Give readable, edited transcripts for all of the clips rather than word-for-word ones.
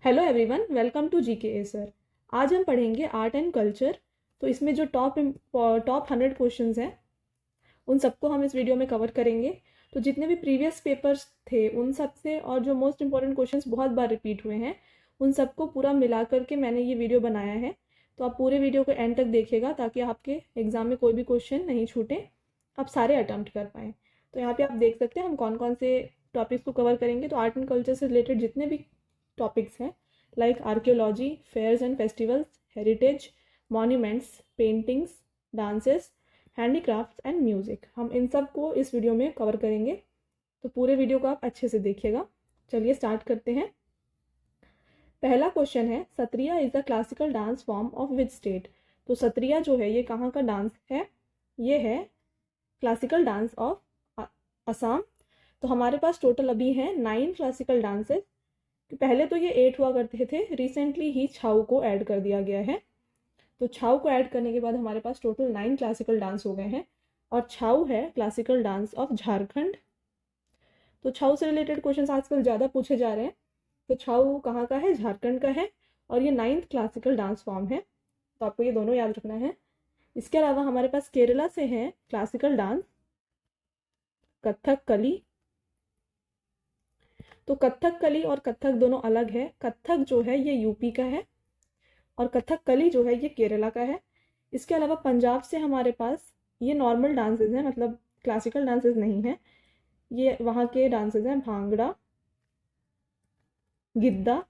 Hello everyone, welcome to GK sir. आज हम पढ़ेंगे आर्ट एंड कल्चर। तो इसमें जो टॉप 100 क्वेश्चंस हैं उन सबको हम इस वीडियो में कवर करेंगे। तो जितने भी प्रीवियस पेपर्स थे उन सब से और जो मोस्ट इंपॉर्टेंट क्वेश्चंस बहुत बार रिपीट हुए हैं उन सबको पूरा मिला करके मैंने ये वीडियो बनाया है। तो आप पूरे वीडियो को एंड तक देखिएगा ताकि आपके एग्ज़ाम में कोई भी क्वेश्चन नहीं छूटे, आप सारे अटैम्प्ट कर पाएँ। तो यहाँ पे आप देख सकते हैं हम कौन कौन से टॉपिक्स को कवर करेंगे। तो आर्ट एंड कल्चर से रिलेटेड जितने भी टॉपिक्स हैं like archaeology, fairs and festivals, heritage, monuments, paintings, dances, handicrafts and music, हम इन सब को इस वीडियो में कवर करेंगे। तो पूरे वीडियो को आप अच्छे से देखिएगा। चलिए स्टार्ट करते हैं। पहला क्वेश्चन है, Sattriya is the classical dance form of which state. तो सत्रिया जो है ये कहाँ का डांस है? ये है क्लासिकल डांस ऑफ असम। तो हमारे पास टोटल अभी हैं 9 क्लासिकल डांसेस। पहले तो ये 8 हुआ करते थे, रिसेंटली ही छाऊ को ऐड कर दिया गया है। तो छाऊ को ऐड करने के बाद हमारे पास टोटल 9 क्लासिकल डांस हो गए हैं और छाऊ है क्लासिकल डांस ऑफ झारखंड। तो छाऊ से रिलेटेड क्वेश्चंस आजकल ज़्यादा पूछे जा रहे हैं। तो छाऊ कहाँ का है? झारखंड का है और ये 9th क्लासिकल डांस फॉर्म है। तो आपको ये दोनों याद रखना है। इसके अलावा हमारे पास केरला से है क्लासिकल डांस कथकली। तो कथकली और कथक दोनों अलग है। कथक जो है ये यूपी का है और कथकली जो है ये केरला का है। इसके अलावा पंजाब से हमारे पास ये नॉर्मल डांसेस हैं, मतलब क्लासिकल डांसेस नहीं हैं। ये वहाँ के डांसेस हैं भांगड़ा, गिद्दा,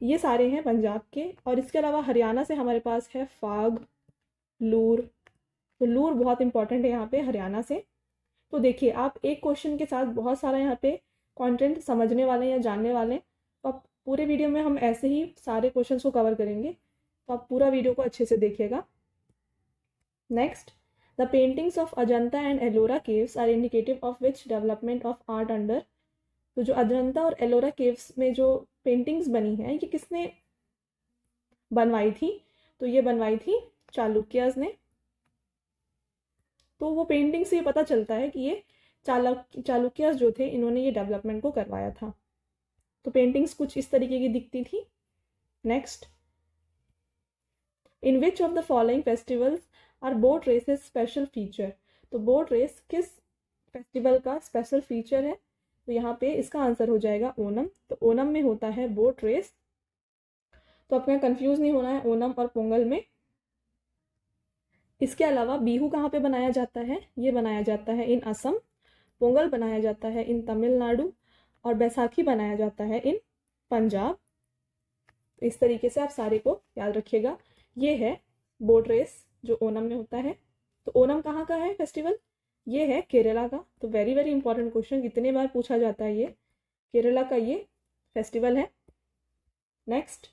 ये सारे हैं पंजाब के। और इसके अलावा हरियाणा से हमारे पास है फाग, लूर। तो लूर बहुत इंपॉर्टेंट है यहाँ पे हरियाणा से। तो देखिए आप एक क्वेश्चन के साथ बहुत सारा यहाँ पे कंटेंट समझने वाले हैं या जानने वाले हैं। तो आप पूरे वीडियो में हम ऐसे ही सारे क्वेश्चंस को कवर करेंगे, तो आप पूरा वीडियो को अच्छे से देखिएगा। Next, the paintings of Ajanta and Ellora caves are indicative of which development of art under. तो जो अजंता और एलोरा केव्स में जो पेंटिंग्स बनी हैं ये किसने बनवाई थी? तो ये बनवाई थी चालुक्याज ने। तो वो पेंटिंग से ये पता चलता है कि ये चालुक्याज जो थे इन्होंने ये डेवलपमेंट को करवाया था। तो पेंटिंग्स कुछ इस तरीके की दिखती थी। Next, in which of the following festivals are boat races special feature. तो बोट रेस किस फेस्टिवल का स्पेशल फीचर है? तो यहाँ पे इसका आंसर हो जाएगा ओनम। तो ओनम में होता है बोट रेस। तो आपको कंफ्यूज नहीं होना है ओनम और पोंगल में। इसके अलावा बिहू कहाँ पे बनाया जाता है? ये बनाया जाता है इन असम। पोंगल बनाया जाता है इन तमिलनाडु और बैसाखी बनाया जाता है इन पंजाब। तो इस तरीके से आप सारे को याद रखिएगा। ये है बोट रेस जो ओनम में होता है। तो ओनम कहाँ का है फेस्टिवल? ये है केरला का। तो वेरी वेरी इंपॉर्टेंट क्वेश्चन, कितने बार पूछा जाता है ये। केरला का ये फेस्टिवल है। Next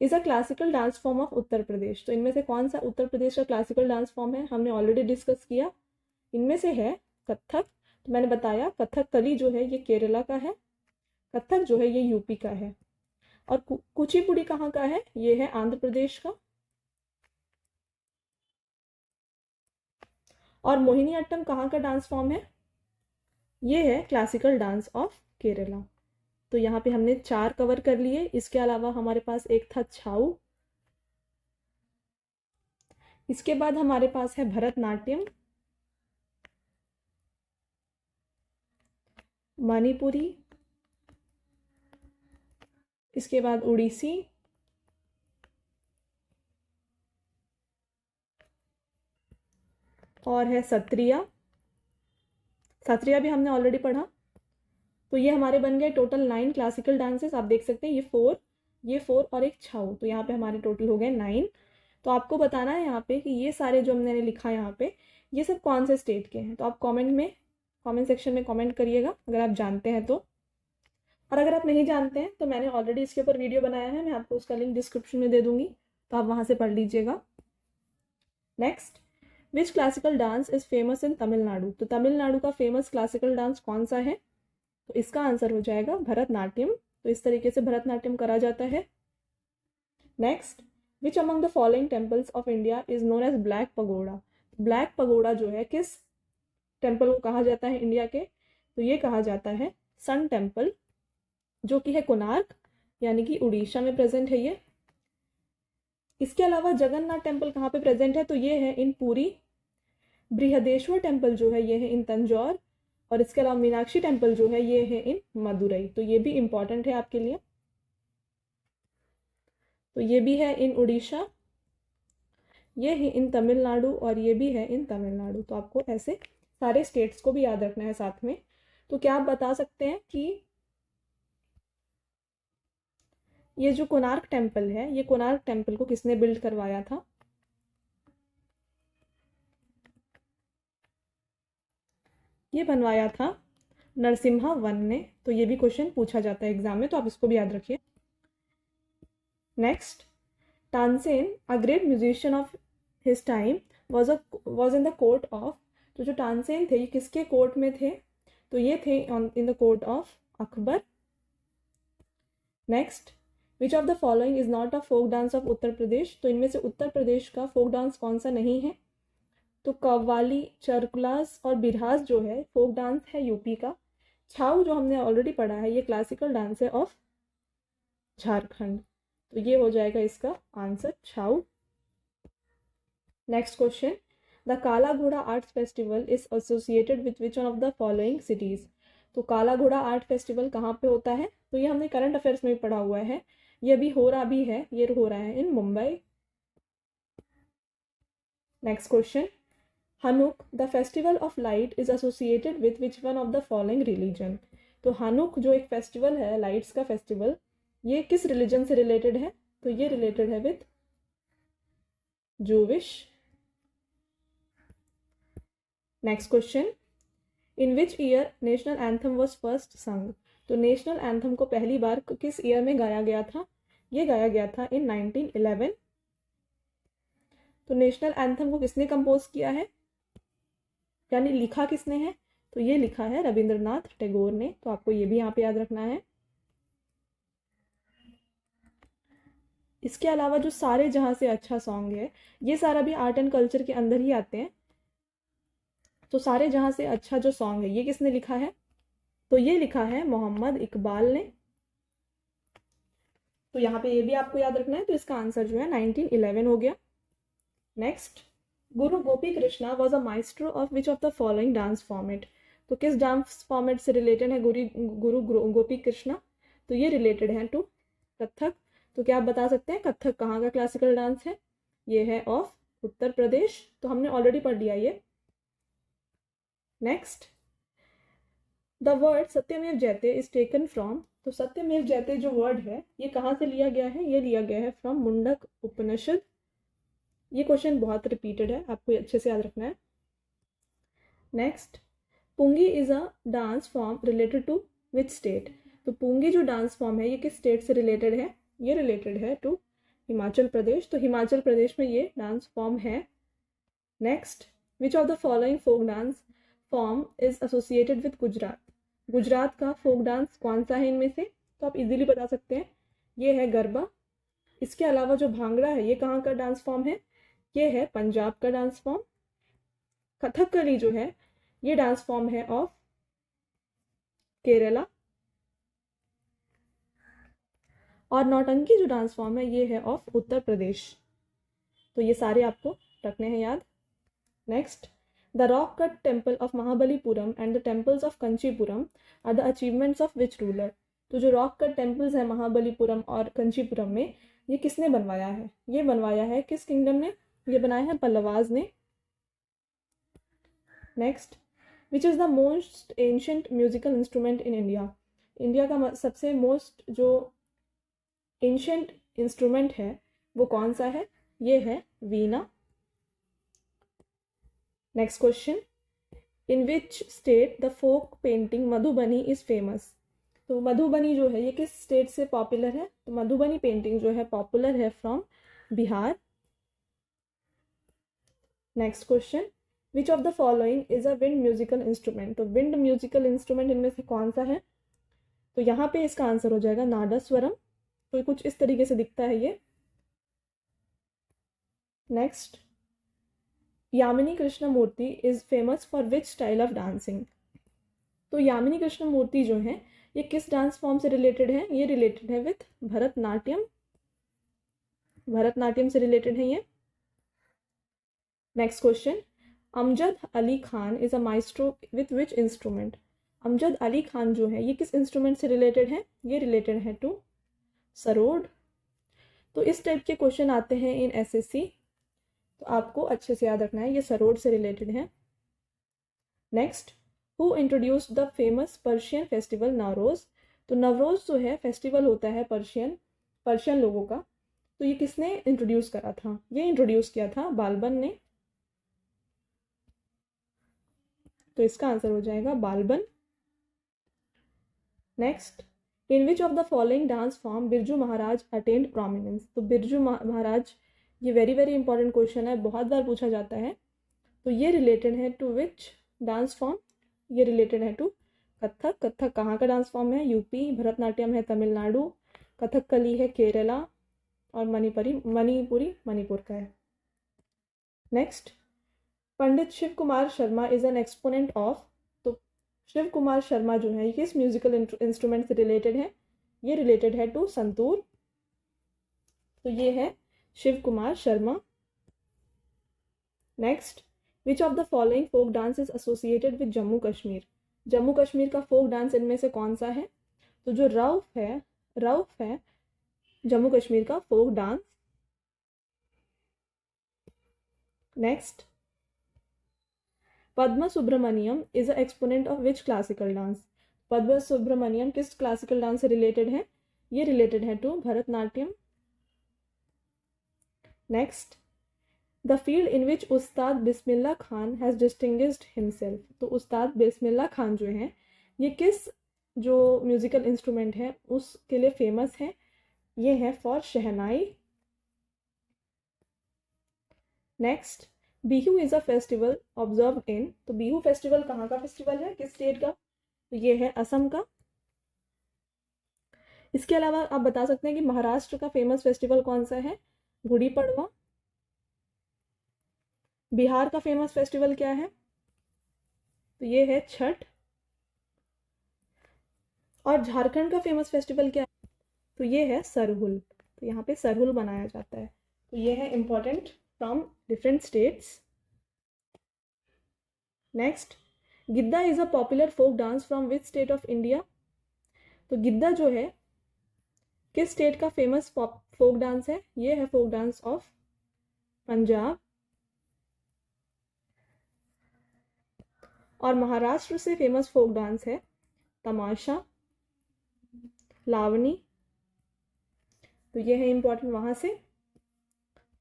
is a classical dance form of Uttar Pradesh. तो इनमें से कौन सा उत्तर प्रदेश का क्लासिकल डांस फॉर्म है? हमने ऑलरेडी डिस्कस किया। इनमें से है कथक। तो मैंने बताया कथकली जो है ये केरला का है, कथक जो है ये यूपी का है। और कुचिपुड़ी कहाँ का है? ये है आंध्र प्रदेश का। और मोहिनीअट्टम कहाँ का डांस फॉर्म है? ये है क्लासिकल डांस ऑफ केरला। तो यहाँ पे हमने 4 कवर कर लिए। इसके अलावा हमारे पास एक था छाऊ। इसके बाद हमारे पास है भरतनाट्यम, मणिपुरी, इसके बाद उड़ीसी, और है सत्रिया। सत्रिया भी हमने ऑलरेडी पढ़ा। तो ये हमारे बन गए टोटल 9 क्लासिकल डांसेस। आप देख सकते हैं ये 4 और एक छाऊ। तो यहाँ पे हमारे टोटल हो गए 9। तो आपको बताना है यहाँ पे कि ये सारे जो मैंने लिखा है यहाँ पे ये सब कौन से स्टेट के हैं। तो आप कमेंट सेक्शन में कमेंट करिएगा अगर आप जानते हैं तो। और अगर आप नहीं जानते हैं तो मैंने ऑलरेडी इसके ऊपर वीडियो बनाया है, मैं आपको उसका लिंक डिस्क्रिप्शन में दे दूंगी, तो आप वहाँ से पढ़ लीजिएगा। Next, which classical dance is famous in Tamil Nadu. तो तमिलनाडु का फेमस क्लासिकल डांस कौन सा है? तो इसका आंसर हो जाएगा भरतनाट्यम। तो इस तरीके से भरतनाट्यम करा जाता है। Next, which among the following temples of India is known as black pagoda. Black pagoda जो है किस टेम्पल को कहा जाता है इंडिया के? तो ये कहा जाता है सन टेम्पल। जो कि है कोणार्क, यानी कि उड़ीसा में प्रेजेंट है ये। इसके अलावा जगन्नाथ टेम्पल कहाँ पे प्रेजेंट है, तो ये है इन पुरी। बृहदेश्वर टेम्पल जो है ये है इन तंजौर, और इसके अलावा मीनाक्षी टेम्पल जो है ये है इन मदुरई। तो ये भी इंपॉर्टेंट है आपके लिए। तो ये भी है इन उड़ीसा, ये है इन तमिलनाडु, और ये भी है इन तमिलनाडु। तो आपको ऐसे सारे स्टेट्स को भी याद रखना है साथ में। तो क्या आप बता सकते हैं कि ये जो कोणार्क टेम्पल है, ये कोणार्क टेम्पल को किसने बिल्ड करवाया था? ये बनवाया था नरसिम्हा वन ने। तो ये भी क्वेश्चन पूछा जाता है एग्जाम में, तो आप इसको भी याद रखिए। Next, Tansen, a great musician of his time, was in the court of. तो जो तानसेन थे ये किसके कोर्ट में थे? तो ये थे in the court of Akbar. Next, which of the following is not a folk dance of Uttar Pradesh. तो इनमें से उत्तर प्रदेश का फोक डांस कौन सा नहीं है? तो कव्वाली, चरकुलास और बिरहास जो है फोक डांस है यूपी का। छाऊ जो हमने ऑलरेडी पढ़ा है ये क्लासिकल डांस है ऑफ झारखंड। तो ये हो जाएगा इसका answer, Chhau. Next question, the काला घोड़ा art festival is associated with which one of the following cities. तो काला घोड़ा आर्ट फेस्टिवल कहाँ पे होता है? तो ये हमने करंट अफेयर्स में भी पढ़ा हुआ है, ये अभी हो रहा भी है, ये हो रहा है in Mumbai. Next question, Hanukkah, the festival of light is associated with which one of the following religion. तो हनुक जो एक फेस्टिवल है, लाइट्स का फेस्टिवल, ये किस रिलीजन से रिलेटेड है? तो ये रिलेटेड है with Jewish. Next question, in which year national anthem was first संग। तो नेशनल एंथम को पहली बार किस ईयर में गाया गया था? ये गाया गया था इन 1911। तो नेशनल एंथम को किसने कंपोज किया है, यानी लिखा किसने है? तो ये लिखा है रविंद्रनाथ टैगोर ने। तो आपको ये भी यहाँ पे याद रखना है। इसके अलावा जो सारे जहाँ से अच्छा सॉन्ग है, ये सारा भी आर्ट एंड कल्चर के अंदर ही आते हैं। तो सारे जहाँ से अच्छा जो सॉन्ग है ये किसने लिखा है? तो ये लिखा है मोहम्मद इकबाल ने। तो यहाँ पे ये भी आपको याद रखना है। तो इसका आंसर जो है 1911 हो गया। Next, Guru Gopi Krishna was a maestro of which of the following dance format. तो किस डांस फॉर्मेट से रिलेटेड है गुरु गोपी कृष्णा? तो ये रिलेटेड है टू कथक। तो क्या आप बता सकते हैं कथक कहाँ का क्लासिकल डांस है? ये है ऑफ उत्तर प्रदेश। तो हमने ऑलरेडी पढ़ लिया ये। नेक्स्ट, द वर्ड सत्यमेव जयते इज टेकन फ्रॉम। तो सत्यमेव जयते जो वर्ड है ये कहाँ से लिया गया है? ये लिया गया है फ्रॉम मुंडक उपनिषद। ये क्वेश्चन बहुत रिपीटेड है, आपको अच्छे से याद रखना है। Next, Pungi is a dance form related to which state. तो पुंगी जो डांस फॉर्म है ये किस स्टेट से रिलेटेड है? ये रिलेटेड है टू हिमाचल प्रदेश। तो हिमाचल प्रदेश में ये डांस फॉर्म है। Next, which of the following folk dance form is associated with Gujarat. Gujarat का फोक डांस कौन सा है इनमें से? तो आप इजीली बता सकते हैं, ये है गरबा। इसके अलावा जो भांगड़ा है ये कहाँ का डांस फॉर्म है? ये है पंजाब का डांस फॉर्म। कथकली जो है ये डांस फॉर्म है ऑफ केरला। और नौटंकी जो डांस फॉर्म है ये है ऑफ उत्तर प्रदेश। तो ये सारे आपको रखने हैं याद। Next, the rock cut temple of Mahabalipuram and the temples of Kanchipuram are the achievements of which ruler. तो जो रॉक कट टेम्पल्स है महाबलीपुरम और कंचीपुरम में, ये किसने बनवाया है? ये बनवाया है किस किंगडम ने? ये बनाया है पल्लवाज ने। Next, which is the most ancient musical instrument in India. India का सबसे मोस्ट जो एंशंट इंस्ट्रूमेंट है वो कौन सा है? ये है veena. Next question, in which state the folk painting Madhubani is famous. तो मधुबनी जो है ये किस स्टेट से पॉपुलर है? तो मधुबनी पेंटिंग जो है पॉपुलर है from Bihar. Next question, which of the following is a wind musical instrument. तो विंड म्यूजिकल इंस्ट्रूमेंट इनमें से कौन सा है? तो यहाँ पे इसका आंसर हो जाएगा नादस्वरम। तो कुछ इस तरीके से दिखता है ये। Next, Yamini Krishna Murthy is famous for which style of dancing. तो यामिनी कृष्ण मूर्ति जो है ये किस डांस फॉर्म से रिलेटेड है? ये रिलेटेड है विथ भरतनाट्यम, भरतनाट्यम से रिलेटेड है ये। Next question, Amjad Ali Khan is a maestro with which instrument? Amjad Ali Khan जो है ये किस इंस्ट्रूमेंट से रिलेटेड है? ये रिलेटेड है टू सरोद। तो इस टाइप के क्वेश्चन आते हैं इन एसएससी, तो आपको अच्छे से याद रखना है, ये सरोद से रिलेटेड है। Next, who introduced the famous Persian festival Navroz? तो नवरोज जो है फेस्टिवल होता है पर्शियन लोगों का, तो ये किसने इंट्रोड्यूस करा था? ये इंट्रोड्यूस किया था बालबन ने। तो इसका आंसर हो जाएगा Balban. Next, in which of the following dance form Birju Maharaj attend prominence? तो बिरजू महाराज, ये वेरी वेरी इंपॉर्टेंट क्वेश्चन है, बहुत बार पूछा जाता है। तो ये रिलेटेड है टू विच डांस फॉर्म? ये रिलेटेड है टू कथक। कथक कहाँ का डांस फॉर्म है? यूपी। भरतनाट्यम है तमिलनाडु, कथकली है केरला, और मणिपुरी मणिपुर का है। Next, Pandit Shiv Kumar Sharma is an exponent of? तो शिव कुमार शर्मा जो है ये किस म्यूजिकल इंस्ट्रूमेंट से रिलेटेड है? ये रिलेटेड है टू संतूर। तो ये है Shiv Kumar Sharma. Next, which of the following folk dance is associated with Jammu Kashmir? Jammu Kashmir का फोक डांस इनमें से कौन सा है? तो जो रउफ है जम्मू कश्मीर का folk dance. Next, Padma Subrahmanyam is a exponent of which classical dance? Padma Subrahmanyam किस क्लासिकल डांस से रिलेटेड है? ये रिलेटेड है to Bharatanatyam. Next, the field in which Ustad Bismillah Khan has distinguished himself? तो उस्ताद बिस्मिल्लाह खान जो है ये किस जो म्यूजिकल इंस्ट्रूमेंट है उसके लिए फेमस है? ये है for shehnai. Next, Bihu is a festival observe in? तो बिहू फेस्टिवल कहाँ का फेस्टिवल है, किस स्टेट का? तो ये है असम का। इसके अलावा आप बता सकते हैं कि महाराष्ट्र का फेमस फेस्टिवल कौन सा है? गुड़ी पड़वा। बिहार का फेमस फेस्टिवल क्या है? तो ये है छठ। और झारखंड का फेमस फेस्टिवल क्या है? तो ये है सरहुल। तो यहाँ पे सरहुल बनाया जाता है। तो ये है important from different states. Next, Giddha is a popular folk dance from which state of India? तो गिद्दा जो है किस स्टेट का फेमस फोक डांस है? ये है फोक डांस ऑफ पंजाब। और महाराष्ट्र से फेमस फोक डांस है तमाशा, लावनी। तो ये है इंपॉर्टेंट वहाँ से।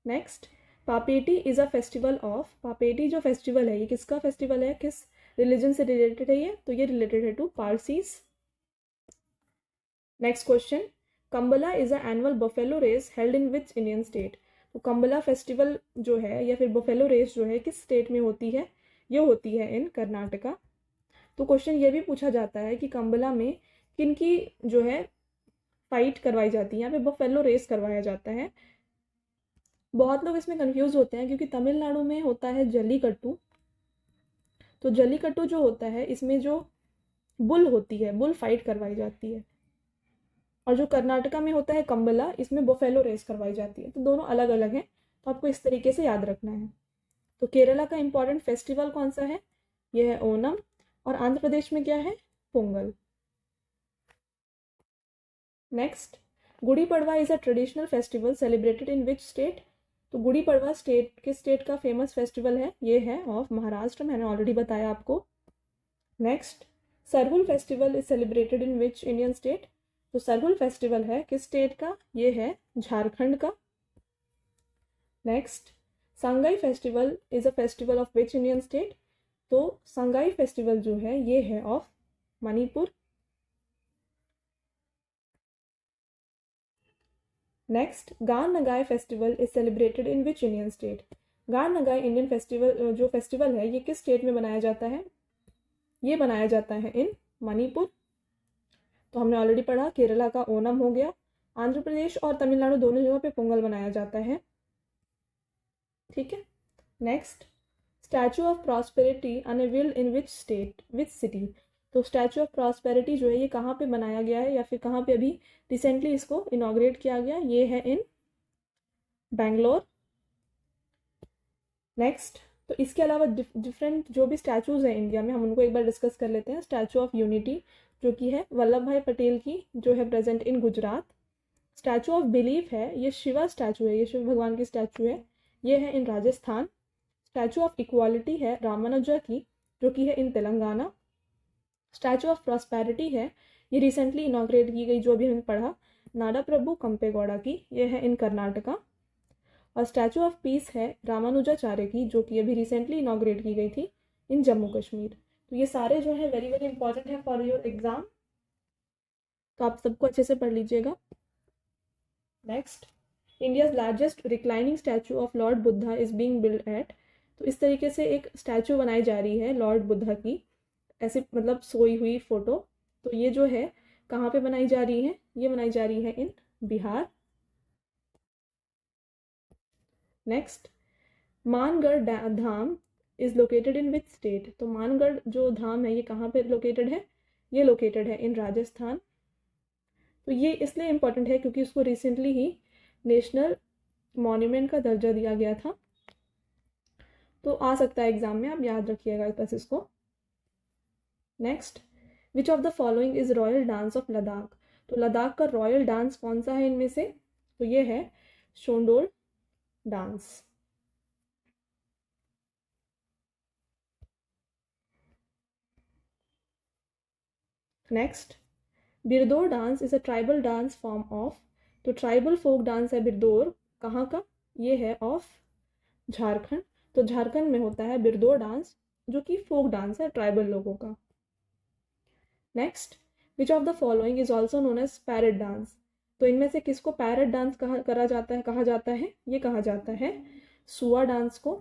Next, Pateti is a festival of? Pateti जो फेस्टिवल है ये किसका फेस्टिवल है, किस रिलीजन से रिलेटेड है ये? तो ये रिलेटेड है to Parsis. Next question, Kambala is a annual buffalo race held in which Indian state? तो कंबला फेस्टिवल जो है या फिर बफेलो रेस जो है किस स्टेट में होती है? ये होती है इन कर्नाटका। तो क्वेश्चन ये भी पूछा जाता है कि कंबला में किन की जो है फाइट करवाई जाती है? यहाँ पे बफेलो रेस करवाया जाता है। बहुत लोग इसमें कंफ्यूज होते हैं क्योंकि तमिलनाडु में होता है जल्लीकट्टू। तो जल्लीकट्टू जो होता है इसमें जो बुल होती है, बुल फाइट करवाई जाती है। और जो कर्नाटका में होता है कंबला, इसमें बफेलो रेस करवाई जाती है। तो दोनों अलग अलग हैं, तो आपको इस तरीके से याद रखना है। तो केरला का इंपॉर्टेंट फेस्टिवल कौन सा है? यह है ओनम। और आंध्र प्रदेश में क्या है? Pongal. Next, Gudi Padwa is a traditional festival celebrated in which state? तो गुड़ी पड़वा किस स्टेट का फेमस फेस्टिवल है? ये है ऑफ महाराष्ट्र, मैंने ऑलरेडी बताया आपको। Next, Sarhul festival is celebrated in which Indian state? तो सरहुल फेस्टिवल है किस स्टेट का? ये है झारखंड का। Next, Sangai festival is a festival of which Indian state? तो संगाई फेस्टिवल जो है ये है of Manipur. Next, Gaan Ngai festival is celebrated in which Indian state? Gaan Ngai Indian festival जो फेस्टिवल है ये किस स्टेट में बनाया जाता है? ये बनाया जाता है इन मणिपुर। तो हमने ऑलरेडी पढ़ा, केरला का ओनम हो गया, आंध्र प्रदेश और तमिलनाडु दोनों जगह पे पोंगल बनाया जाता है। ठीक है। Next, statue of prosperity unveiled in which state, which city? तो स्टैचू ऑफ प्रॉस्पेरिटी जो है ये कहाँ पे बनाया गया है या फिर कहाँ पे अभी रिसेंटली इसको इनॉग्रेट किया गया, ये है इन बेंगलोर। नेक्स्ट, तो इसके अलावा डिफरेंट जो भी स्टैचूज़ हैं इंडिया में, हम उनको एक बार डिस्कस कर लेते हैं। स्टैचू ऑफ यूनिटी जो कि है वल्लभ भाई पटेल की, जो है present in Gujarat. Statue of belief है, ये शिवा स्टैचू है, ये शिव भगवान की स्टैचू है, ये है इन राजस्थान। स्टैचू ऑफ इक्वालिटी है रामानुजा की, जो कि है इन तेलंगाना। स्टैचू ऑफ प्रॉस्पेरिटी है, ये रिसेंटली इनॉग्रेट की गई, जो अभी हमने पढ़ा, नाडा प्रभु कंपेगौड़ा की, ये है इन कर्नाटका। और स्टैचू ऑफ पीस है रामानुजाचार्य की, जो कि अभी रिसेंटली इनॉग्रेट की गई थी इन जम्मू कश्मीर। तो ये सारे जो है वेरी वेरी इंपॉर्टेंट है फॉर योर एग्जाम, तो आप सबको अच्छे से पढ़ लीजिएगा। Next, India's largest reclining statue of Lord Buddha is being build eight. तो इस तरीके से एक स्टैचू बनाई जा रही है लॉर्ड बुद्धा की, ऐसे मतलब सोई हुई फोटो। तो ये जो है कहाँ पे बनाई जा रही है, ये बनाई जा रही है in Bihar. Next, Mangarh Dham is located in which state. तो मानगढ़ जो धाम है ये कहाँ पे लोकेटेड है, ये लोकेटेड है इन राजस्थान। तो ये इसलिए इम्पोर्टेंट है क्योंकि उसको रिसेंटली ही नेशनल मॉन्यूमेंट का दर्जा दिया गया था। तो आ सकता है एग्जाम में, आप याद रखिएगा बस इसको। Next, which of the following is royal dance of Ladakh. तो लद्दाख का रॉयल डांस कौन सा है इनमें से, तो ये है Shondol dance. Next, Birdaur dance is a tribal dance form of. तो ट्राइबल फोक डांस है बिरदौर, कहाँ का, ये है ऑफ झारखंड। तो झारखंड में होता है बिरदौर डांस, जो कि फोक डांस है ट्राइबल लोगों का। Next, which of the following is also known as parrot dance. तो इनमें से किसको पैरेट डांस कहा जाता है, ये कहा जाता है सुआ डांस को।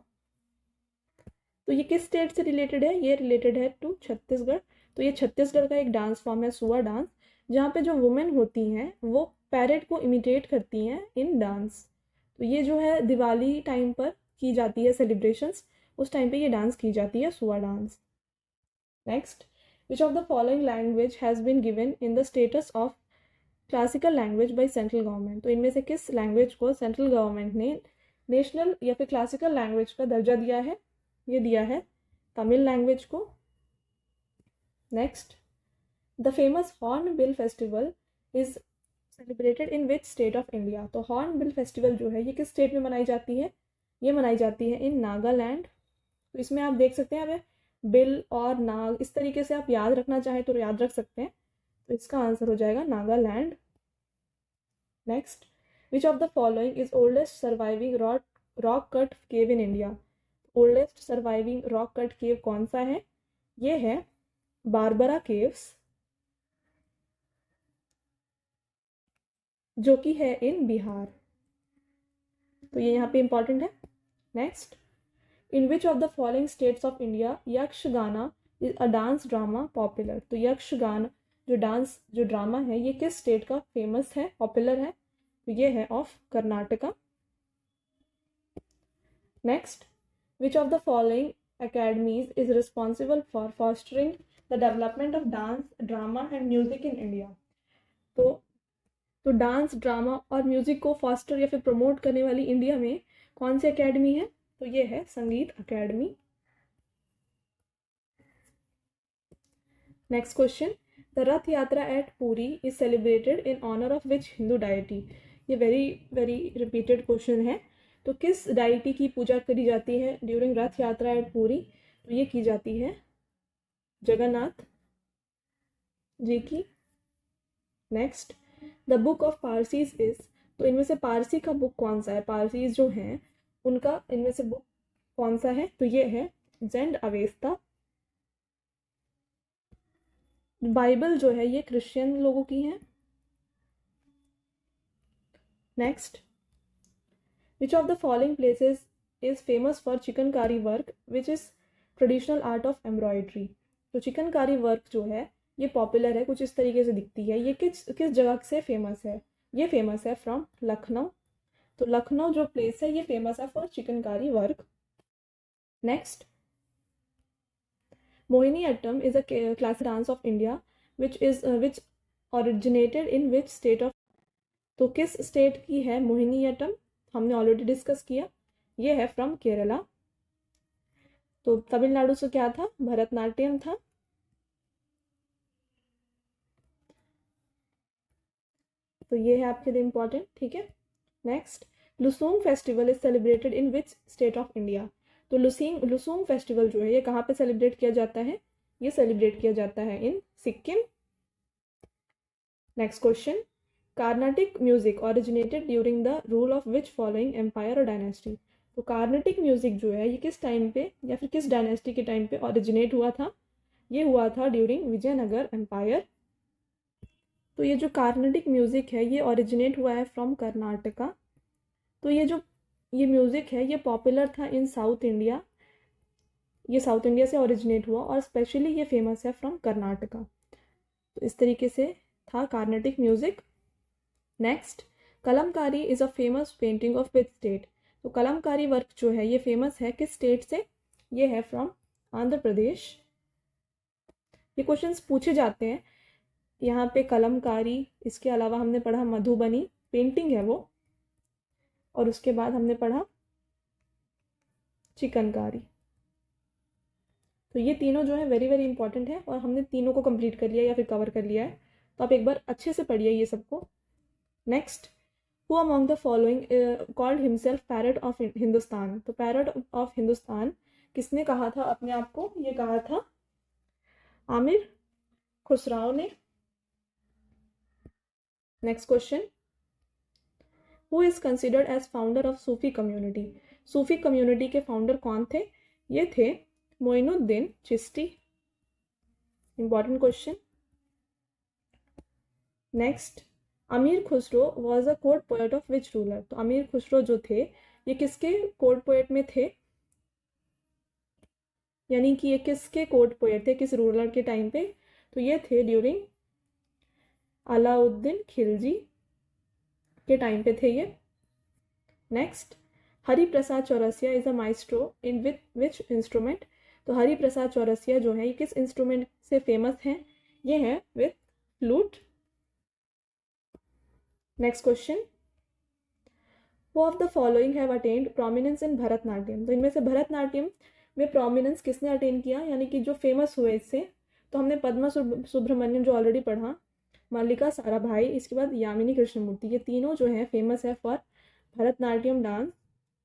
तो ये किस स्टेट से रिलेटेड है, ये रिलेटेड है टू छत्तीसगढ़। तो ये छत्तीसगढ़ का एक डांस फॉर्म है सुआ डांस, जहाँ पे जो वुमेन होती हैं वो पैरेट को इमिटेट करती हैं इन डांस। तो ये जो है दिवाली टाइम पर की जाती है सेलिब्रेशंस, उस टाइम पे ये डांस की जाती है Sua dance. Next, which of the following language has been given in the status of classical language by central government. तो इनमें से किस लैंग्वेज को सेंट्रल गवर्नमेंट ने नेशनल या फिर क्लासिकल लैंग्वेज का दर्जा दिया है, ये दिया है तमिल लैंग्वेज को। Next, the famous hornbill festival is celebrated in which state of India. तो हॉर्नबिल फेस्टिवल जो है ये किस स्टेट में मनाई जाती है, ये मनाई जाती है इन नागालैंड। तो इसमें आप देख सकते हैं, अब बिल और नाग इस तरीके से आप याद रखना चाहें तो याद रख सकते हैं। तो इसका आंसर हो जाएगा Nagaland. Next, which of the following is oldest surviving rock cut cave in India. Oldest surviving rock cut cave कौन सा है, ये है बारबरा केव्स, जो कि है इन बिहार। तो ये यहाँ पे इंपॉर्टेंट है। Next, in which of the following states of India Yakshagana is a dance drama popular. तो यक्षगान जो ड्रामा है ये किस स्टेट का फेमस है, पॉपुलर है, तो ये है of Karnataka. Next, which of the following academies is responsible for fostering the development of dance, drama and music in India। तो डांस, ड्रामा और म्यूजिक को फॉस्टर या फिर प्रमोट करने वाली इंडिया में कौन सी एकेडमी है, तो ये है संगीत academy. Next question, the Rath Yatra at Puri is celebrated in honour of which Hindu deity. ये वेरी वेरी रिपीटेड क्वेश्चन है। तो किस डाइटी की पूजा करी जाती है during Rath Yatra at Puri, तो ये की जाती है जगन्नाथ जी की। Next, the book of Parsis is. तो इनमें से पारसी का बुक कौन सा है, पारसीज जो हैं उनका इनमें से बुक कौन सा है, तो ये है जेंड अवेस्ता। बाइबल जो है ये क्रिश्चियन लोगों की है। Next, which of the following places is famous for chikankari work which is traditional art of embroidery. तो चिकनकारी वर्क जो है ये पॉपुलर है, कुछ इस तरीके से दिखती है। ये किस जगह से फेमस है, ये फेमस है फ्रॉम लखनऊ। तो लखनऊ जो प्लेस है ये फेमस है for chikankari work. Next, Mohiniyattam is a classic dance of India which originated in which state of, तो किस स्टेट की है मोहिनीअट्टम? हमने ऑलरेडी डिस्कस किया, ये है फ्रॉम केरला। तो तमिलनाडु से क्या था? भरतनाट्यम था। तो ये है आपके लिए इम्पॉर्टेंट, ठीक है। Next, Losoong festival is celebrated in which state of India? तो लुसूंग फेस्टिवल जो है ये कहाँ पे सेलिब्रेट किया जाता है? ये सेलिब्रेट किया जाता है in Sikkim. Next question, Carnatic music originated during the rule of which following empire और डायनेस्टी? तो कार्नाटिक म्यूजिक जो है ये किस टाइम पे या फिर किस डायनेस्टी के टाइम पे ओरिजिनेट हुआ था? ये हुआ था ड्यूरिंग विजयनगर एम्पायर। तो ये जो कार्नाटिक म्यूजिक है ये ओरिजिनेट हुआ है फ्रॉम कर्नाटका। तो ये म्यूजिक है ये पॉपुलर था इन साउथ इंडिया, ये साउथ इंडिया से ओरिजिनेट हुआ और स्पेशली ये फेमस है फ्रॉम कर्नाटका। तो इस तरीके से था Carnatic music. Next, Kalamkari is a famous painting of which state? तो कलमकारी वर्क जो है ये फेमस है किस स्टेट से? ये है फ्रॉम आंध्र प्रदेश। ये क्वेश्चंस पूछे जाते हैं यहाँ पे कलमकारी, इसके अलावा हमने पढ़ा मधुबनी, पेंटिंग है वो, और उसके बाद हमने पढ़ा चिकनकारी। तो ये तीनों जो है वेरी वेरी इंपॉर्टेंट है और हमने तीनों को कंप्लीट कर लिया या फिर कवर कर लिया है। तो आप एक बार अच्छे से पढ़िए ये सबको। Next, who among the following called himself parrot of Hindustan? तो पैरट ऑफ हिंदुस्तान किसने कहा था अपने आप को? ये कहा था आमिर खुसराव ने। Next question, who is considered as founder of Sufi community? Sufi community के फाउंडर कौन थे? ये थे Moinuddin Chishti. Important question. Next, Amir Khusro was a court poet of which ruler? तो अमीर खुसरो जो थे ये किसके कोर्ट पोएट में थे, यानी कि ये किसके कोर्ट पोएट थे, किस रूलर के टाइम पे? तो ये थे ड्यूरिंग अलाउद्दीन खिलजी के टाइम पे थे ये। Next, Hari Prasad Chaurasia is a maestro in which instrument? तो हरि प्रसाद चौरसिया जो है ये किस इंस्ट्रूमेंट से फेमस हैं? ये है with flute. Next question, who of the following have attend prominence in Bharatanatyam? तो इनमें से भरतनाट्यम में प्रोमिनेंस किसने अटेन किया, यानी कि जो फेमस हुए इससे? तो हमने पद्मा सुब्रमण्यम जो ऑलरेडी पढ़ा, मल्लिका साराभाई, इसके बाद यामिनी कृष्णमूर्ति, ये तीनों जो है फेमस है फॉर भरतनाट्यम डांस।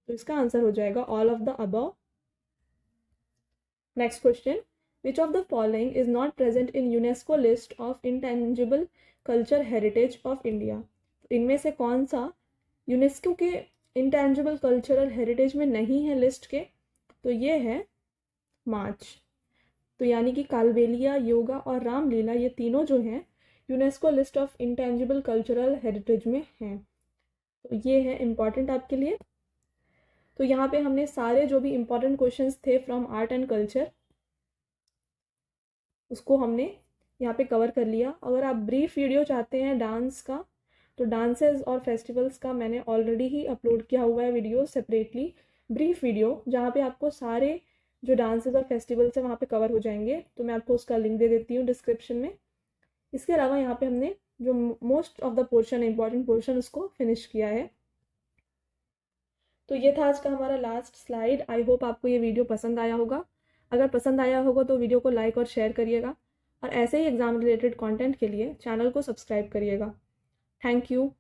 तो इसका आंसर हो जाएगा all of the above. Next question, which of the following is not present in UNESCO list of intangible culture heritage of India? इनमें से कौन सा यूनेस्को के इंटेंजिबल कल्चरल हेरिटेज में नहीं है लिस्ट के? तो ये है मार्च। तो यानी कि कालबेलिया, योगा और रामलीला ये तीनों जो हैं UNESCO list of intangible cultural heritage में हैं। तो ये है इम्पॉर्टेंट आपके लिए। तो यहाँ पे हमने सारे जो भी इम्पॉर्टेंट क्वेश्चंस थे फ्रॉम आर्ट एंड कल्चर उसको हमने यहाँ पे कवर कर लिया। अगर आप ब्रीफ वीडियो चाहते हैं डांस का, तो डांसेस और फेस्टिवल्स का मैंने ऑलरेडी ही अपलोड किया हुआ है वीडियो सेपरेटली, ब्रीफ वीडियो, जहाँ पे आपको सारे जो डांसेस और फेस्टिवल्स है वहाँ पे कवर हो जाएंगे। तो मैं आपको उसका लिंक दे देती हूँ डिस्क्रिप्शन में। इसके अलावा यहाँ पे हमने जो most of the portion, important portion, उसको फिनिश किया है। तो ये था आज का हमारा लास्ट स्लाइड। आई होप आपको ये वीडियो पसंद आया होगा। अगर पसंद आया होगा तो वीडियो को लाइक और शेयर करिएगा और ऐसे ही एग्जाम रिलेटेड कंटेंट के लिए चैनल को सब्सक्राइब करिएगा। Thank you.